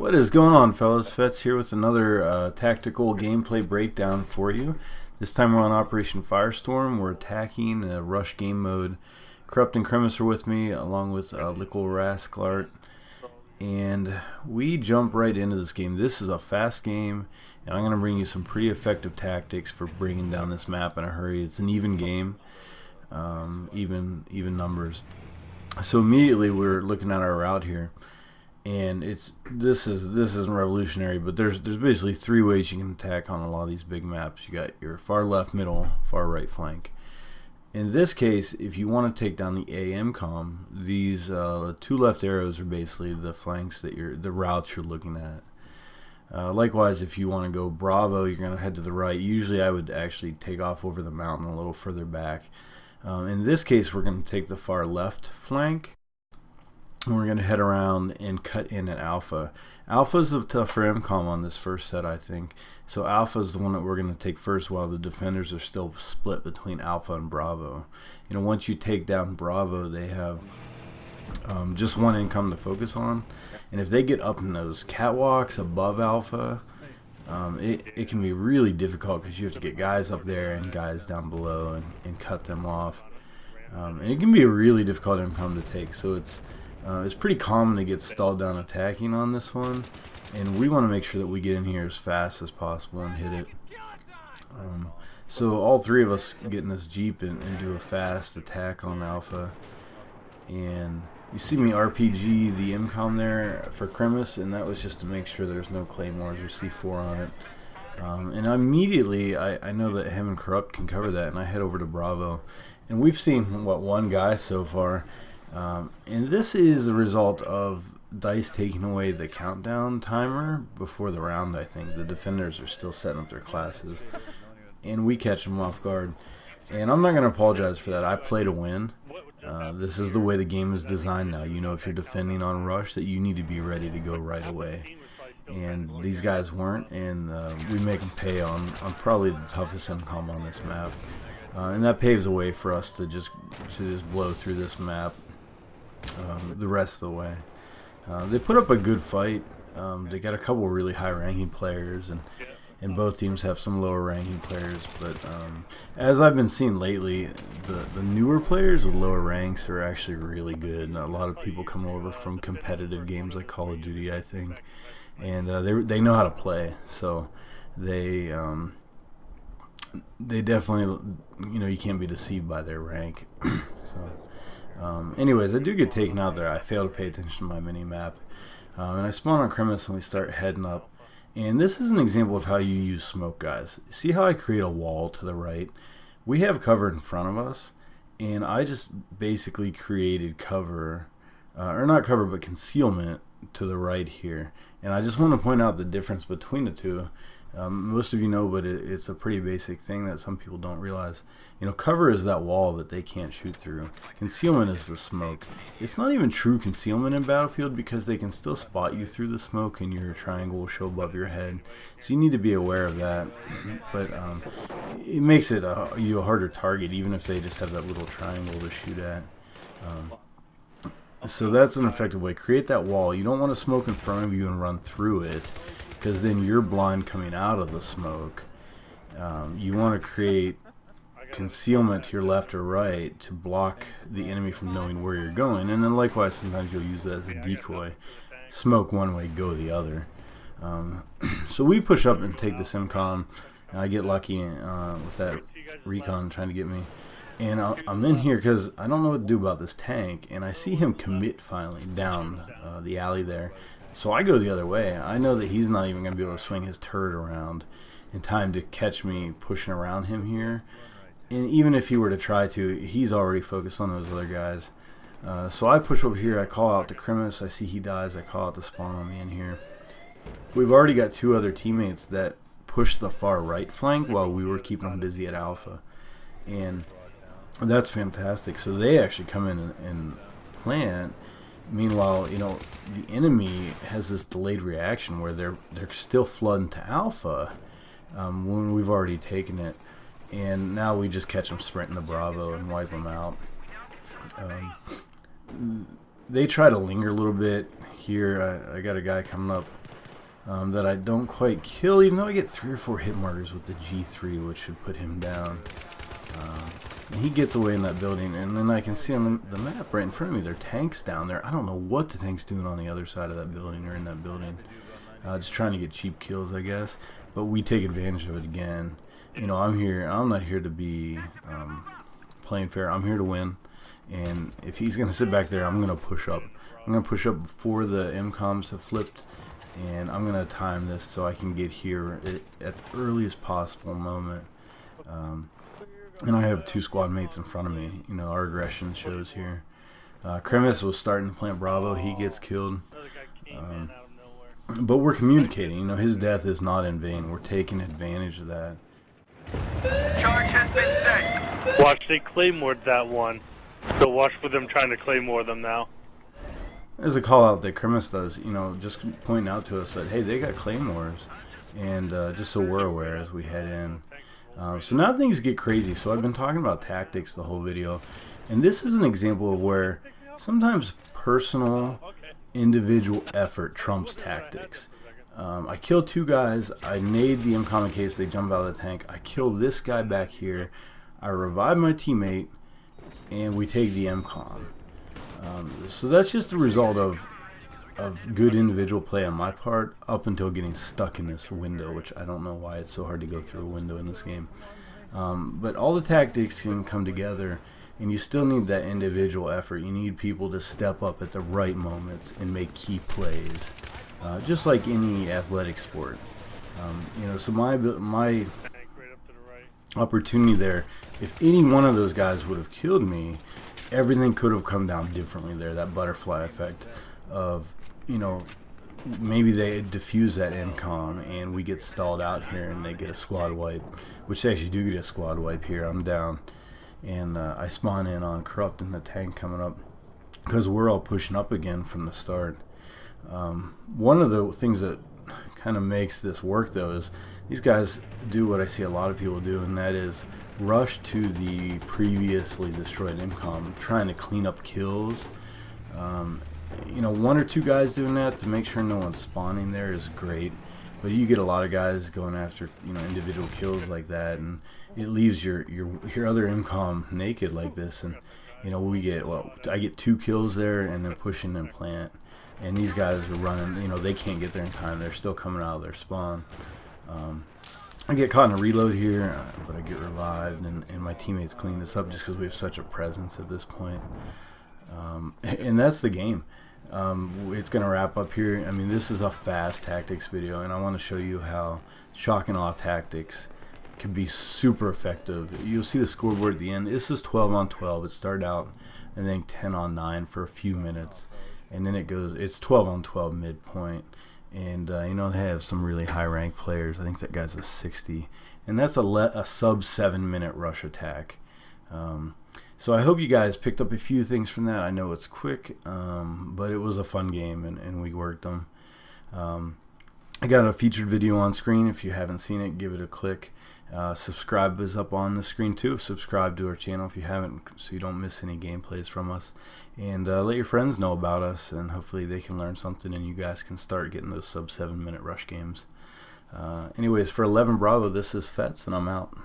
What is going on, fellas? Fets here with another tactical gameplay breakdown for you. This time we're on Operation Firestorm. We're attacking a rush game mode. Corrupt and Cremis are with me, along with Lickle Rasklart. And we jump right into this game. This is a fast game, and I'm going to bring you some pretty effective tactics for bringing down this map in a hurry. It's an even game, even numbers. So immediately we're looking at our route here. And this isn't revolutionary, but there's basically three ways you can attack on a lot of these big maps. You got your far left, middle, far right flank. In this case, if you want to take down the AM comm, these two left arrows are basically the flanks that the routes you're looking at. Likewise, if you want to go Bravo, you're going to head to the right. Usually I would actually take off over the mountain a little further back. In this case, we're going to take the far left flank. And we're going to head around and cut in at Alpha. Alpha is the tougher MCOM on this first set, I think. So Alpha is the one that we're going to take first, while the defenders are still split between Alpha and Bravo. You know, once you take down Bravo, they have just one income to focus on. And if they get up in those catwalks above Alpha, it can be really difficult because you have to get guys up there and guys down below and cut them off. And it can be a really difficult income to take. So it's pretty common to get stalled down attacking on this one, and we want to make sure that we get in here as fast as possible and hit it. So all three of us get in this Jeep and do a fast attack on Alpha. And you see me RPG the MCOM there for Cremis, and that was just to make sure there's no Claymores or C4 on it. And immediately I know that him and Corrupt can cover that, and I head over to Bravo. And we've seen, what, one guy so far. And this is a result of DICE taking away the countdown timer before the round, I think. The defenders are still setting up their classes, and we catch them off guard. And I'm not going to apologize for that. I play to win. This is the way the game is designed now. You know, if you're defending on rush, that you need to be ready to go right away. And these guys weren't, and we make them pay on probably the toughest MCOM on this map. And that paves the way for us to just blow through this map the rest of the way. They put up a good fight. They got a couple really high ranking players, and both teams have some lower ranking players, but as I've been seeing lately, the newer players with lower ranks are actually really good. And a lot of people come over from competitive games like Call of Duty, I think, and they know how to play, so they definitely, you know, you can't be deceived by their rank. Anyways, I do get taken out there. I fail to pay attention to my mini-map. And I spawn on Cremis and we start heading up. And this is an example of how you use smoke, guys. See how I create a wall to the right? We have cover in front of us, and I just basically created cover, or not cover, but concealment to the right here. And I just want to point out the difference between the two. Most of you know, but it's a pretty basic thing that some people don't realize. You know, cover is that wall that they can't shoot through. Concealment is the smoke. It's not even true concealment in Battlefield because they can still spot you through the smoke and your triangle will show above your head. So you need to be aware of that. But it makes it you a harder target, even if they just have that little triangle to shoot at. So that's an effective way. Create that wall. You don't want to smoke in front of you and run through it, because then you're blind coming out of the smoke. You want to create concealment to your left or right to block the enemy from knowing where you're going, and then likewise sometimes you'll use it as a decoy. Smoke one way, go the other. So we push up and take this MCOM, and I get lucky with that recon trying to get me. And I'm in here because I don't know what to do about this tank, and I see him commit finally down the alley there. So I go the other way. I know that he's not even going to be able to swing his turret around in time to catch me pushing around him here. And even if he were to try to, he's already focused on those other guys. So I push over here. I call out to Cremis. I see he dies. I call out to spawn on me in here. We've already got two other teammates that pushed the far right flank while we were keeping them busy at Alpha. And that's fantastic. So they actually come in and plant. Meanwhile, you know, the enemy has this delayed reaction where they're still flooding to Alpha when we've already taken it, and now we just catch them sprinting to Bravo and wipe them out. They try to linger a little bit here. I got a guy coming up that I don't quite kill, even though I get 3 or 4 hit markers with the G3, which should put him down. And he gets away in that building, and then I can see on the map right in front of me, there are tanks down there. I don't know what the tank's doing on the other side of that building or in that building. Just trying to get cheap kills, I guess. But we take advantage of it again. You know, I'm not here to be playing fair. I'm here to win. And if he's going to sit back there, I'm going to push up. I'm going to push up before the MCOMs have flipped. And I'm going to time this so I can get here at the earliest possible moment. And I have 2 squad mates in front of me. You know, our aggression shows here. Kremis was starting to plant Bravo. He gets killed. But we're communicating. You know, his death is not in vain. We're taking advantage of that. Charge has been set. Watch, they claymored that one. So watch for them trying to claymore them now. There's a call out that Kremis does, you know, just pointing out to us that, hey, they got claymores. And just so we're aware as we head in. So now things get crazy. So I've been talking about tactics the whole video. And this is an example of where sometimes personal, individual effort trumps tactics. I kill 2 guys. I nade the MCOM in case they jump out of the tank. I kill this guy back here. I revive my teammate. And we take the MCOM. So that's just the result of good individual play on my part up until getting stuck in this window, which I don't know why it's so hard to go through a window in this game. But all the tactics can come together, and you still need that individual effort. You need people to step up at the right moments and make key plays, just like any athletic sport. You know, so my opportunity there, if any one of those guys would have killed me, everything could have come down differently there. That butterfly effect of, you know, maybe they defuse that MCOM and we get stalled out here and they get a squad wipe, which they actually do get a squad wipe here. I'm down, and I spawn in on Corrupt and the tank coming up because we're all pushing up again from the start. One of the things that kind of makes this work, though, is these guys do what I see a lot of people do, and that is rush to the previously destroyed MCOM, trying to clean up kills. You know, 1 or 2 guys doing that to make sure no one's spawning there is great, but you get a lot of guys going after, you know, individual kills like that, and it leaves your other MCOM naked like this. And you know, I get 2 kills there, and they're pushing and plant, and these guys are running. You know, they can't get there in time. They're still coming out of their spawn. I get caught in a reload here, but I get revived, and my teammates clean this up just because we have such a presence at this point. And that's the game. It's going to wrap up here. I mean, this is a fast tactics video, and I want to show you how shock and awe tactics can be super effective. You'll see the scoreboard at the end. This is 12 on 12. It started out, I think, 10 on 9 for a few minutes, and then it's 12 on 12 midpoint. And you know, they have some really high ranked players. I think that guy's a 60, and that's a sub 7-minute rush attack. So I hope you guys picked up a few things from that. I know it's quick, but it was a fun game, and we worked them. I got a featured video on screen. If you haven't seen it, give it a click. Subscribe is up on the screen too. Subscribe to our channel if you haven't, so you don't miss any gameplays from us. And let your friends know about us, and hopefully they can learn something, and you guys can start getting those sub 7-minute rush games. Anyways, for 11 Bravo, this is Fetz, and I'm out.